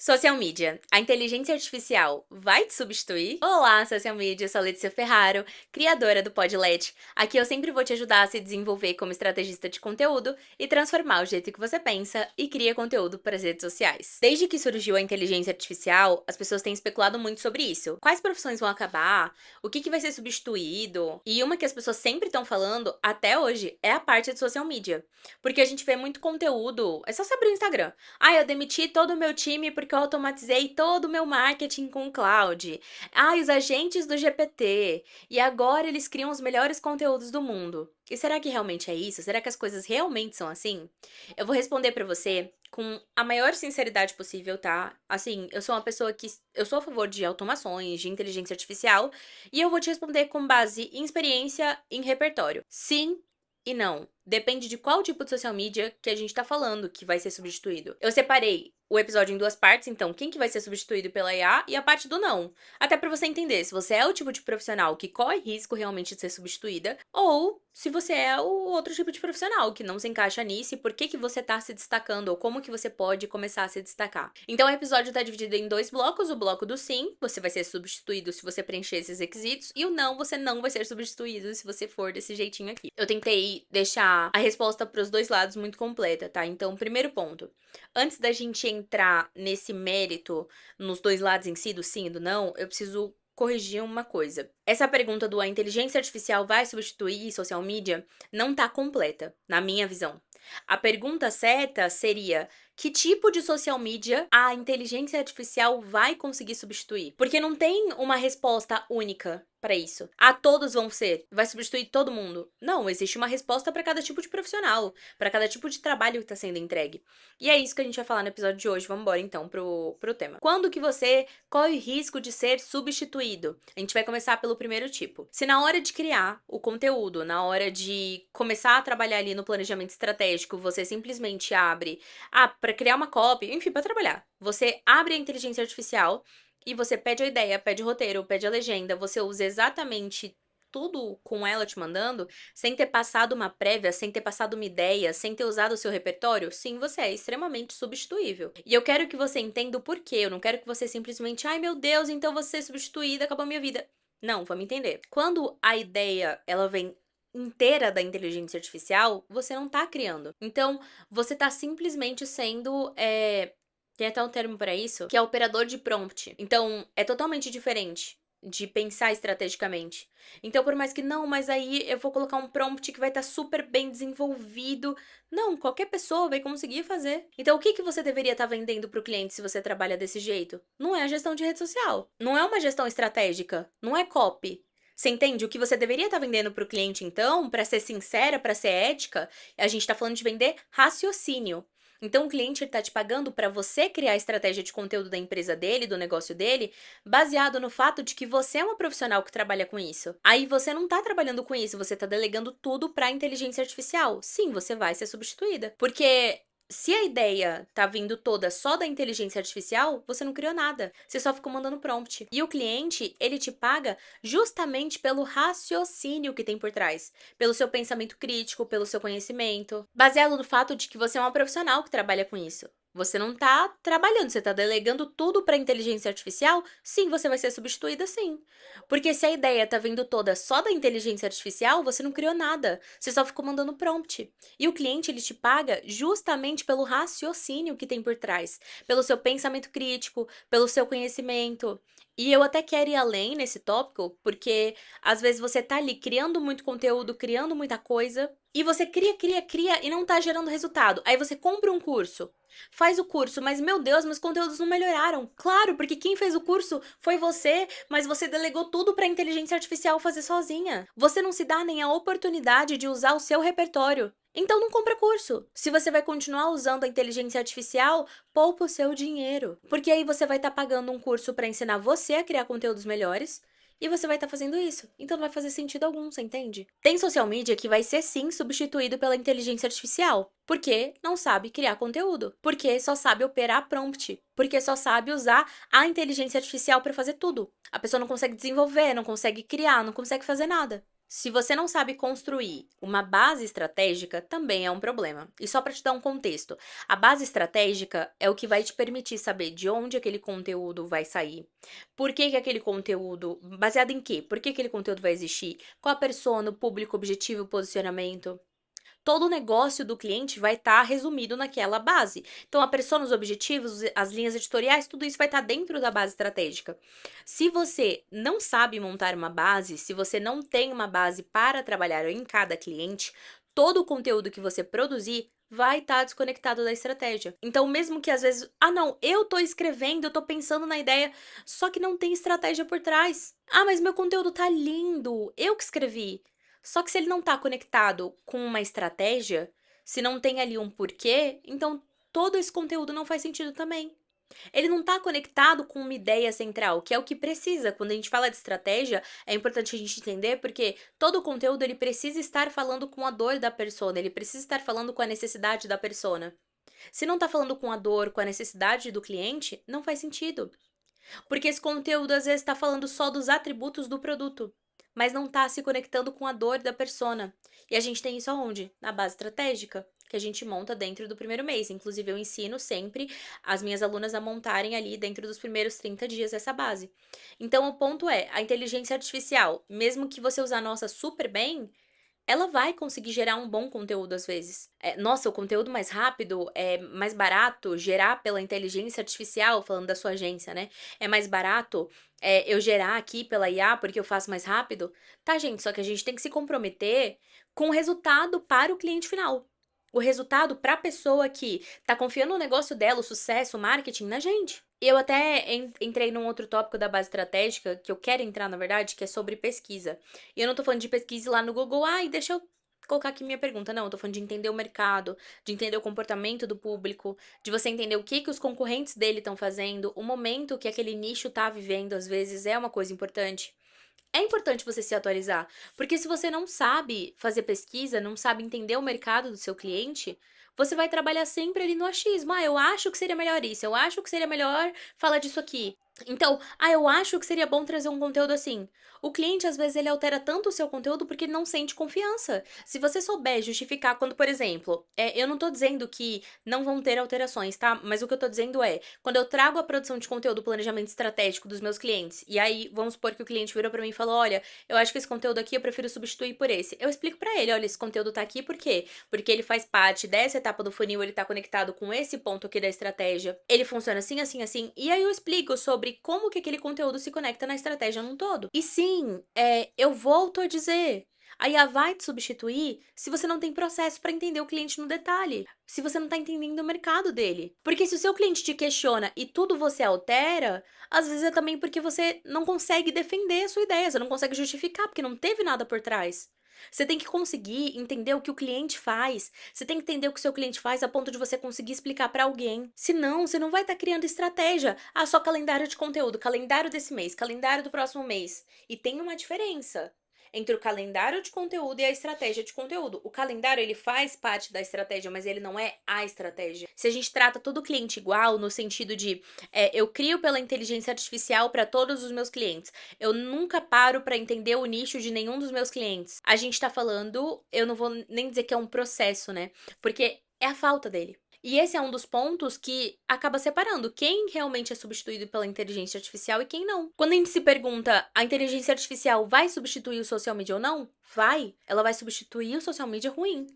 Social media. A inteligência artificial vai te substituir? Olá, social media, eu sou a Letícia Ferraro, criadora do Podlet. Aqui eu sempre vou te ajudar a se desenvolver como estrategista de conteúdo e transformar o jeito que você pensa e cria conteúdo para as redes sociais. Desde que surgiu a inteligência artificial, as pessoas têm especulado muito sobre isso. Quais profissões vão acabar? O que vai ser substituído? E uma que as pessoas sempre estão falando, até hoje, é a parte de social media. Porque a gente vê muito conteúdo, é só você abrir o Instagram. Eu demiti todo o meu time porque eu automatizei todo o meu marketing com o cloud. Os agentes do GPT. E agora eles criam os melhores conteúdos do mundo. E será que realmente é isso? Será que as coisas realmente são assim? Eu vou responder pra você com a maior sinceridade possível, tá? Assim, eu sou uma pessoa que eu sou a favor de automações, de inteligência artificial, e eu vou te responder com base em experiência, em repertório. Sim e não. Depende de qual tipo de social media que a gente tá falando que vai ser substituído. Eu separei o episódio em duas partes, então, quem que vai ser substituído pela IA e a parte do não. Até pra você entender se você é o tipo de profissional que corre risco realmente de ser substituída, ou se você é o outro tipo de profissional que não se encaixa nisso e por que você tá se destacando, ou como que você pode começar a se destacar. Então, o episódio tá dividido em dois blocos. O bloco do sim, você vai ser substituído se você preencher esses requisitos, e o não, você não vai ser substituído se você for desse jeitinho aqui. Eu tentei deixar a resposta pros dois lados muito completa, tá? Então, primeiro ponto. Antes da gente entrar nesse mérito, nos dois lados em si, do sim e do não, eu preciso corrigir uma coisa. Essa pergunta do a inteligência artificial vai substituir social media não tá completa, na minha visão. A pergunta certa seria: que tipo de social media a inteligência artificial vai conseguir substituir? Porque não tem uma resposta única pra isso. Todos vão ser, vai substituir todo mundo. Não, existe uma resposta pra cada tipo de profissional, pra cada tipo de trabalho que tá sendo entregue. E é isso que a gente vai falar no episódio de hoje. Vamos embora então pro tema. Quando que você corre risco de ser substituído? A gente vai começar pelo primeiro tipo. Se na hora de criar o conteúdo, na hora de começar a trabalhar ali no planejamento estratégico, você simplesmente abre, para criar uma copy, enfim, para trabalhar. Você abre a inteligência artificial e você pede a ideia, pede o roteiro, pede a legenda, você usa exatamente tudo com ela te mandando, sem ter passado uma prévia, sem ter passado uma ideia, sem ter usado o seu repertório, sim, você é extremamente substituível. E eu quero que você entenda o porquê, eu não quero que você simplesmente, ai meu Deus, então vou ser substituída, acabou a minha vida. Não, vamos entender. Quando a ideia, ela vem inteira da inteligência artificial, você não tá criando. Então, você tá simplesmente sendo, tem até um termo pra isso, que é operador de prompt. Então, é totalmente diferente de pensar estrategicamente. Então, por mais que não, mas aí eu vou colocar um prompt que vai estar super bem desenvolvido. Não, qualquer pessoa vai conseguir fazer. Então, o que que você deveria estar vendendo para o cliente se você trabalha desse jeito? Não é a gestão de rede social. Não é uma gestão estratégica. Não é copy. Você entende? O que você deveria estar vendendo para o cliente, então, para ser sincera, para ser ética, a gente está falando de vender raciocínio. Então, o cliente está te pagando para você criar a estratégia de conteúdo da empresa dele, do negócio dele, baseado no fato de que você é uma profissional que trabalha com isso. Aí você não tá trabalhando com isso, você tá delegando tudo pra inteligência artificial. Sim, você vai ser substituída. Porque se a ideia tá vindo toda só da inteligência artificial, você não criou nada. Você só ficou mandando prompt. E o cliente, ele te paga justamente pelo raciocínio que tem por trás, pelo seu pensamento crítico, pelo seu conhecimento, baseado no fato de que você é uma profissional que trabalha com isso. Você não tá trabalhando, você tá delegando tudo pra inteligência artificial? Sim, você vai ser substituída sim. Porque se a ideia tá vindo toda só da inteligência artificial, você não criou nada. Você só ficou mandando prompt. E o cliente, ele te paga justamente pelo raciocínio que tem por trás, pelo seu pensamento crítico, pelo seu conhecimento. E eu até quero ir além nesse tópico, porque às vezes você tá ali criando muito conteúdo, criando muita coisa, e você cria, cria, cria e não tá gerando resultado. Aí você compra um curso, faz o curso, mas meu Deus, meus conteúdos não melhoraram. Claro, porque quem fez o curso foi você, mas você delegou tudo pra inteligência artificial fazer sozinha. Você não se dá nem a oportunidade de usar o seu repertório. Então não compra curso. Se você vai continuar usando a inteligência artificial, poupa o seu dinheiro. Porque aí você vai estar pagando um curso pra ensinar você a criar conteúdos melhores. E você vai estar fazendo isso. Então não vai fazer sentido algum, você entende? Tem social media que vai ser sim substituído pela inteligência artificial. Porque não sabe criar conteúdo. Porque só sabe operar prompt. Porque só sabe usar a inteligência artificial para fazer tudo. A pessoa não consegue desenvolver, não consegue criar, não consegue fazer nada. Se você não sabe construir uma base estratégica, também é um problema. E só para te dar um contexto, a base estratégica é o que vai te permitir saber de onde aquele conteúdo vai sair, por que que aquele conteúdo, baseado em quê? Por que aquele conteúdo vai existir? Qual a persona, o público objetivo, o posicionamento? Todo o negócio do cliente vai estar resumido naquela base. Então, a persona, os objetivos, as linhas editoriais, tudo isso vai estar dentro da base estratégica. Se você não sabe montar uma base, se você não tem uma base para trabalhar em cada cliente, todo o conteúdo que você produzir vai estar desconectado da estratégia. Então, mesmo que às vezes, não, eu tô escrevendo, eu tô pensando na ideia, só que não tem estratégia por trás. Mas meu conteúdo tá lindo, eu que escrevi. Só que se ele não tá conectado com uma estratégia, se não tem ali um porquê, então todo esse conteúdo não faz sentido também. Ele não tá conectado com uma ideia central, que é o que precisa. Quando a gente fala de estratégia, é importante a gente entender porque todo o conteúdo ele precisa estar falando com a dor da persona, ele precisa estar falando com a necessidade da persona. Se não tá falando com a dor, com a necessidade do cliente, não faz sentido. Porque esse conteúdo às vezes está falando só dos atributos do produto, mas não está se conectando com a dor da persona. E a gente tem isso aonde? Na base estratégica, que a gente monta dentro do primeiro mês. Inclusive, eu ensino sempre as minhas alunas a montarem ali dentro dos primeiros 30 dias essa base. Então, o ponto é, a inteligência artificial, mesmo que você usar a nossa super bem, ela vai conseguir gerar um bom conteúdo às vezes. Nossa, o conteúdo mais rápido, é mais barato gerar pela inteligência artificial, falando da sua agência, né? É mais barato eu gerar aqui pela IA porque eu faço mais rápido? Tá, gente, só que a gente tem que se comprometer com o resultado para o cliente final. O resultado para a pessoa que tá confiando no negócio dela, o sucesso, o marketing, na gente. Eu até entrei num outro tópico da base estratégica, que eu quero entrar, na verdade, que é sobre pesquisa. E eu não tô falando de pesquisa lá no Google, deixa eu colocar aqui minha pergunta. Não, eu tô falando de entender o mercado, de entender o comportamento do público, de você entender o que os concorrentes dele estão fazendo, o momento que aquele nicho tá vivendo, às vezes, é uma coisa importante. É importante você se atualizar, porque se você não sabe fazer pesquisa, não sabe entender o mercado do seu cliente, você vai trabalhar sempre ali no achismo. Eu acho que seria melhor isso, eu acho que seria melhor falar disso aqui. Então, eu acho que seria bom trazer um conteúdo assim. O cliente, às vezes, ele altera tanto o seu conteúdo porque ele não sente confiança. Se você souber justificar quando, por exemplo, eu não tô dizendo que não vão ter alterações, tá? Mas o que eu tô dizendo é, quando eu trago a produção de conteúdo, o planejamento estratégico dos meus clientes, e aí vamos supor que o cliente virou pra mim e falou: olha, eu acho que esse conteúdo aqui eu prefiro substituir por esse. Eu explico pra ele: olha, esse conteúdo tá aqui por quê? Porque ele faz parte dessa etapa do funil, ele tá conectado com esse ponto aqui da estratégia. Ele funciona assim, assim, assim. E aí eu explico sobre como que aquele conteúdo se conecta na estratégia num todo. E sim, eu volto a dizer. A IA vai te substituir se você não tem processo para entender o cliente no detalhe, se você não está entendendo o mercado dele. Porque se o seu cliente te questiona e tudo você altera, às vezes é também porque você não consegue defender a sua ideia, você não consegue justificar, porque não teve nada por trás. Você tem que conseguir entender o que o cliente faz. Você tem que entender o que o seu cliente faz a ponto de você conseguir explicar para alguém. Senão, você não vai estar criando estratégia. Só calendário de conteúdo, calendário desse mês, calendário do próximo mês. E tem uma diferença entre o calendário de conteúdo e a estratégia de conteúdo. O calendário, ele faz parte da estratégia, mas ele não é a estratégia. Se a gente trata todo cliente igual, no sentido de eu crio pela inteligência artificial para todos os meus clientes, eu nunca paro para entender o nicho de nenhum dos meus clientes. A gente tá falando, eu não vou nem dizer que é um processo, né? Porque é a falta dele. E esse é um dos pontos que acaba separando quem realmente é substituído pela inteligência artificial e quem não. Quando a gente se pergunta, a inteligência artificial vai substituir o social media ou não? Vai. Ela vai substituir o social media ruim.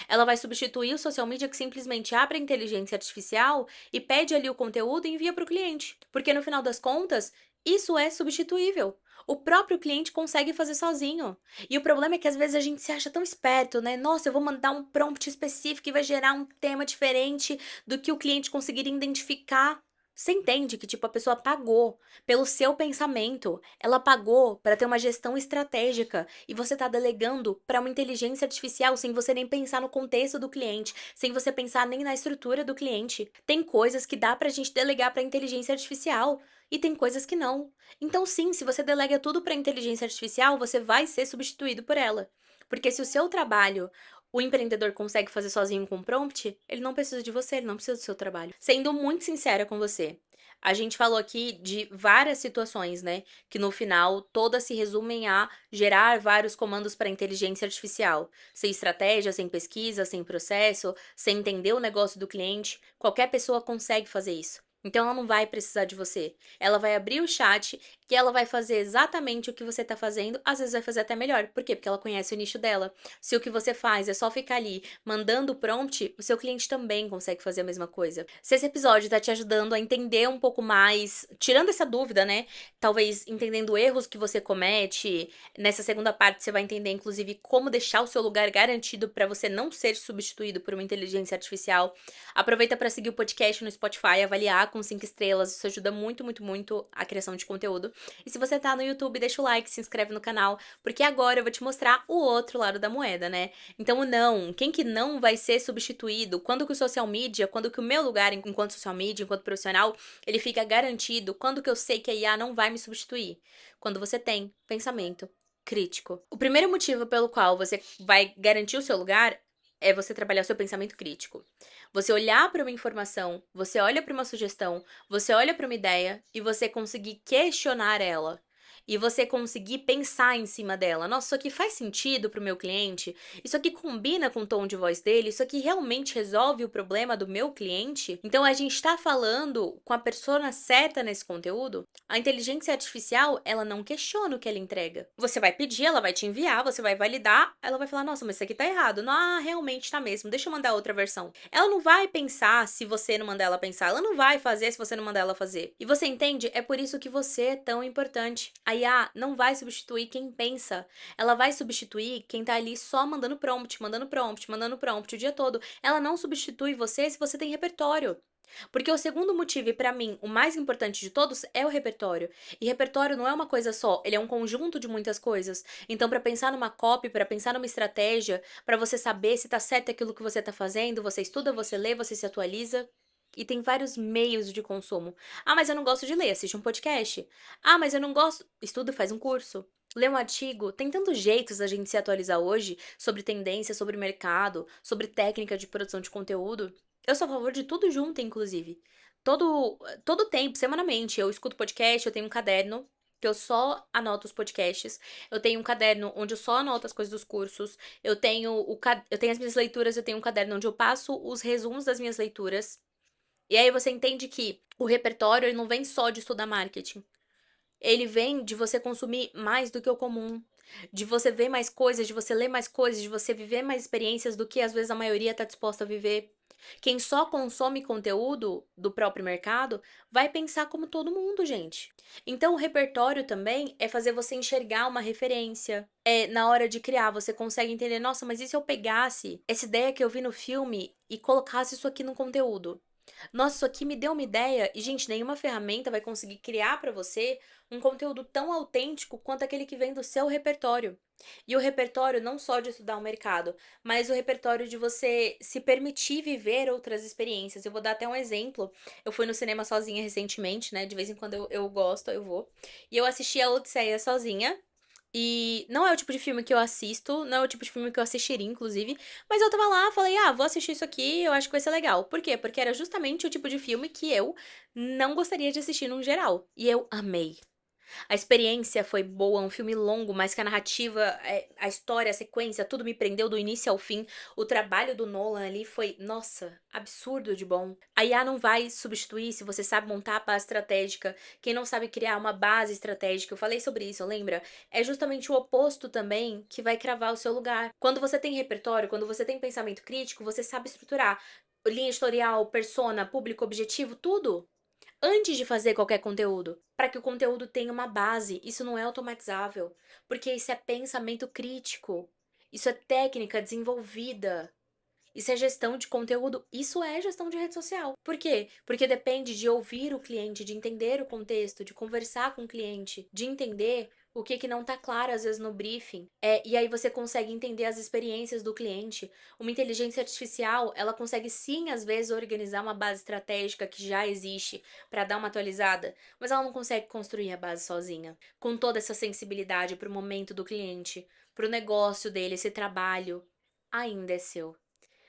Ela vai substituir o social media que simplesmente abre a inteligência artificial e pede ali o conteúdo e envia para o cliente. Porque no final das contas, isso é substituível. O próprio cliente consegue fazer sozinho. E o problema é que às vezes a gente se acha tão esperto, né? Nossa, eu vou mandar um prompt específico e vai gerar um tema diferente do que o cliente conseguiria identificar. Você entende que, tipo, a pessoa pagou pelo seu pensamento, ela pagou para ter uma gestão estratégica e você tá delegando para uma inteligência artificial sem você nem pensar no contexto do cliente, sem você pensar nem na estrutura do cliente. Tem coisas que dá pra gente delegar para inteligência artificial e tem coisas que não. Então, sim, se você delega tudo para inteligência artificial, você vai ser substituído por ela. Porque se o seu trabalho o empreendedor consegue fazer sozinho com prompt, ele não precisa de você, ele não precisa do seu trabalho. Sendo muito sincera com você, A gente falou aqui de várias situações, né, que no final todas se resumem a gerar vários comandos para inteligência artificial. Sem estratégia, sem pesquisa, sem processo, sem entender o negócio do cliente, qualquer pessoa consegue fazer isso. Então ela não vai precisar de você. Ela vai abrir o chat e ela vai fazer exatamente o que você está fazendo, às vezes vai fazer até melhor. Por quê? Porque ela conhece o nicho dela. Se o que você faz é só ficar ali mandando o prompt, o seu cliente também consegue fazer a mesma coisa. Se esse episódio tá te ajudando a entender um pouco mais, tirando essa dúvida, né? Talvez entendendo erros que você comete, nessa segunda parte você vai entender, inclusive, como deixar o seu lugar garantido para você não ser substituído por uma inteligência artificial. Aproveita para seguir o podcast no Spotify, avaliar com 5 estrelas, isso ajuda muito, muito, muito a criação de conteúdo. E se você tá no YouTube, deixa o like, se inscreve no canal, porque agora eu vou te mostrar o outro lado da moeda, né? Então, o não, quem que não vai ser substituído? Quando que o social media, quando que o meu lugar enquanto social media, enquanto profissional, ele fica garantido? Quando que eu sei que a IA não vai me substituir? Quando você tem pensamento crítico. O primeiro motivo pelo qual você vai garantir o seu lugar é você trabalhar o seu pensamento crítico. Você olhar para uma informação, você olha para uma sugestão, você olha para uma ideia e você conseguir questionar ela. E você conseguir pensar em cima dela. Nossa, isso aqui faz sentido para o meu cliente? Isso aqui combina com o tom de voz dele? Isso aqui realmente resolve o problema do meu cliente? Então a gente está falando com a persona certa nesse conteúdo? A inteligência artificial, ela não questiona o que ela entrega. Você vai pedir, ela vai te enviar, você vai validar, ela vai falar: nossa, mas isso aqui tá errado. Não, realmente tá mesmo, deixa eu mandar outra versão. Ela não vai pensar se você não mandar ela pensar, ela não vai fazer se você não mandar ela fazer. E você entende? É por isso que você é tão importante. A IA não vai substituir quem pensa, ela vai substituir quem tá ali só mandando prompt, mandando prompt, mandando prompt o dia todo. Ela não substitui você se você tem repertório. Porque o segundo motivo, e pra mim, o mais importante de todos, é o repertório. E repertório não é uma coisa só, ele é um conjunto de muitas coisas. Então, pra pensar numa copy, pra pensar numa estratégia, pra você saber se tá certo aquilo que você tá fazendo, você estuda, você lê, você se atualiza. E tem vários meios de consumo. Ah, mas eu não gosto de ler, assiste um podcast. Ah, mas eu não gosto. Estuda, faz um curso. Lê um artigo. Tem tantos jeitos da gente se atualizar hoje sobre tendência, sobre mercado, sobre técnica de produção de conteúdo. Eu sou a favor de tudo junto, inclusive. Todo tempo, semanalmente, eu escuto podcast, eu tenho um caderno que eu só anoto os podcasts. Eu tenho um caderno onde eu só anoto as coisas dos cursos. Eu tenho as minhas leituras, eu tenho um caderno onde eu passo os resumos das minhas leituras. E aí você entende que o repertório ele não vem só de estudar marketing. Ele vem de você consumir mais do que o comum, de você ver mais coisas, de você ler mais coisas, de você viver mais experiências do que às vezes a maioria está disposta a viver. Quem só consome conteúdo do próprio mercado vai pensar como todo mundo, gente. Então, o repertório também é fazer você enxergar uma referência. É, na hora de criar, você consegue entender, nossa, mas e se eu pegasse essa ideia que eu vi no filme e colocasse isso aqui no conteúdo? Nossa, isso aqui me deu uma ideia e, gente, nenhuma ferramenta vai conseguir criar para você um conteúdo tão autêntico quanto aquele que vem do seu repertório. E o repertório não só de estudar o mercado, mas o repertório de você se permitir viver outras experiências. Eu vou dar até um exemplo. Eu fui no cinema sozinha recentemente, né? De vez em quando eu gosto, eu vou. E eu assisti a Odisseia sozinha. E não é o tipo de filme que eu assisto, não é o tipo de filme que eu assistiria, inclusive. Mas eu tava lá, falei, vou assistir isso aqui, eu acho que vai ser legal. Por quê? Porque era justamente o tipo de filme que eu não gostaria de assistir num geral. E eu amei. A experiência foi boa, um filme longo, mas que a narrativa, a história, a sequência, tudo me prendeu do início ao fim. O trabalho do Nolan ali foi, nossa, absurdo de bom. A IA não vai substituir se você sabe montar a base estratégica. Quem não sabe criar uma base estratégica, eu falei sobre isso, lembra? É justamente o oposto também que vai cravar o seu lugar. Quando você tem repertório, quando você tem pensamento crítico, você sabe estruturar linha editorial, persona, público objetivo, tudo antes de fazer qualquer conteúdo, para que o conteúdo tenha uma base. Isso não é automatizável, porque isso é pensamento crítico, isso é técnica desenvolvida. Isso é gestão de conteúdo, isso é gestão de rede social. Por quê? Porque depende de ouvir o cliente, de entender o contexto, de conversar com o cliente, de entender o que que não tá claro às vezes no briefing. E aí você consegue entender as experiências do cliente. Uma inteligência artificial, ela consegue sim às vezes organizar uma base estratégica que já existe para dar uma atualizada, mas ela não consegue construir a base sozinha, com toda essa sensibilidade para o momento do cliente, para o negócio dele, esse trabalho ainda é seu.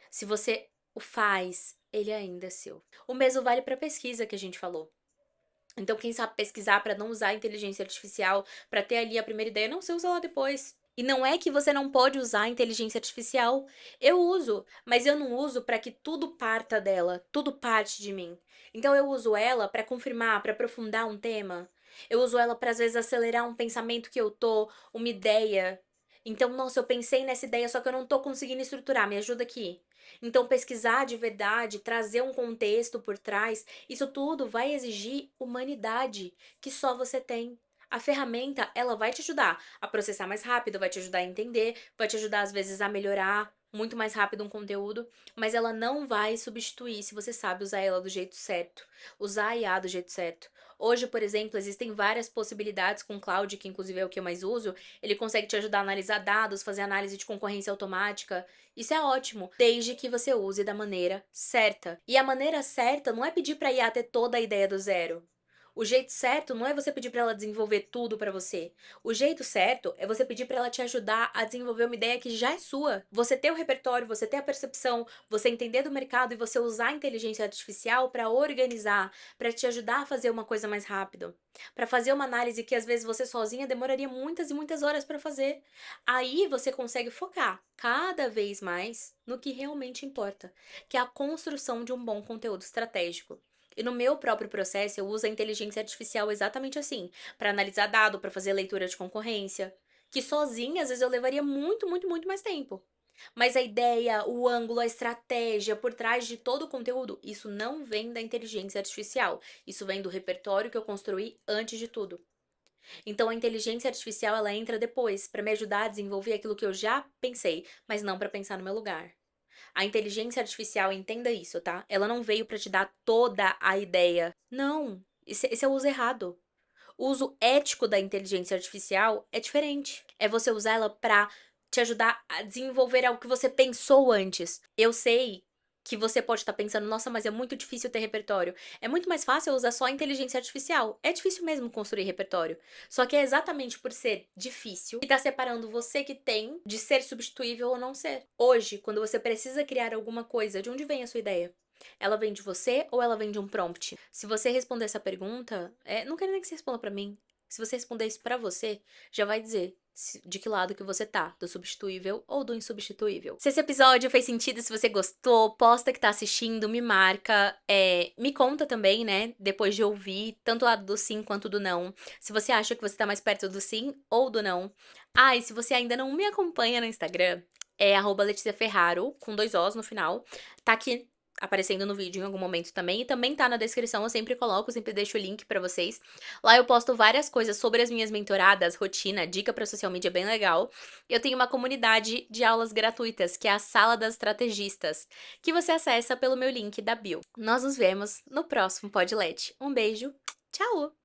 Se você o faz, ele ainda é seu. O mesmo vale para a pesquisa que a gente falou. Então, quem sabe pesquisar para não usar a inteligência artificial, para ter ali a primeira ideia, não, você usa lá depois. E não é que você não pode usar a inteligência artificial. Eu uso, mas eu não uso para que tudo parta dela, tudo parte de mim. Então eu uso ela para confirmar, para aprofundar um tema. Eu uso ela para às vezes acelerar um pensamento que eu tô, uma ideia. Então, nossa, eu pensei nessa ideia, só que eu não tô conseguindo estruturar, me ajuda aqui. Então, pesquisar de verdade, trazer um contexto por trás, isso tudo vai exigir humanidade que só você tem. A ferramenta, ela vai te ajudar a processar mais rápido, vai te ajudar a entender, vai te ajudar às vezes a melhorar muito mais rápido um conteúdo, mas ela não vai substituir se você sabe usar ela do jeito certo, usar a IA do jeito certo. Hoje, por exemplo, existem várias possibilidades com o Cloud, que inclusive é o que eu mais uso. Ele consegue te ajudar a analisar dados, fazer análise de concorrência automática. Isso é ótimo, desde que você use da maneira certa. E a maneira certa não é pedir para a IA ter toda a ideia do zero. O jeito certo não é você pedir para ela desenvolver tudo para você. O jeito certo é você pedir para ela te ajudar a desenvolver uma ideia que já é sua. Você ter o repertório, você ter a percepção, você entender do mercado e você usar a inteligência artificial para organizar, para te ajudar a fazer uma coisa mais rápido, para fazer uma análise que às vezes você sozinha demoraria muitas e muitas horas para fazer. Aí você consegue focar cada vez mais no que realmente importa, que é a construção de um bom conteúdo estratégico. E no meu próprio processo, eu uso a inteligência artificial exatamente assim, para analisar dado, para fazer leitura de concorrência, que sozinha às vezes eu levaria muito, muito, muito mais tempo. Mas a ideia, o ângulo, a estratégia por trás de todo o conteúdo, isso não vem da inteligência artificial. Isso vem do repertório que eu construí antes de tudo. Então a inteligência artificial ela entra depois para me ajudar a desenvolver aquilo que eu já pensei, mas não para pensar no meu lugar. A inteligência artificial, entenda isso, tá? Ela não veio para te dar toda a ideia. Não, esse é o uso errado. O uso ético da inteligência artificial é diferente. É você usar ela pra te ajudar a desenvolver algo que você pensou antes. Eu sei que você pode estar pensando, nossa, mas é muito difícil ter repertório. É muito mais fácil usar só a inteligência artificial. É difícil mesmo construir repertório. Só que é exatamente por ser difícil que tá separando você que tem de ser substituível ou não ser. Hoje, quando você precisa criar alguma coisa, de onde vem a sua ideia? Ela vem de você ou ela vem de um prompt? Se você responder essa pergunta, não quero nem que você responda pra mim. Se você responder isso pra você, já vai dizer de que lado que você tá, do substituível ou do insubstituível. Se esse episódio fez sentido, se você gostou, posta que tá assistindo, me marca, me conta também, né, depois de ouvir, tanto o lado do sim quanto do não, se você acha que você tá mais perto do sim ou do não. Ah, e se você ainda não me acompanha no Instagram, é @LeticiaFerraro, com 2 Os no final, tá aqui aparecendo no vídeo em algum momento também, e também tá na descrição, eu sempre coloco, sempre deixo o link pra vocês. Lá eu posto várias coisas sobre as minhas mentoradas, rotina, dica pra social media bem legal. Eu tenho uma comunidade de aulas gratuitas, que é a Sala das Estrategistas, que você acessa pelo meu link da bio. Nós nos vemos no próximo Podlet. Um beijo, tchau!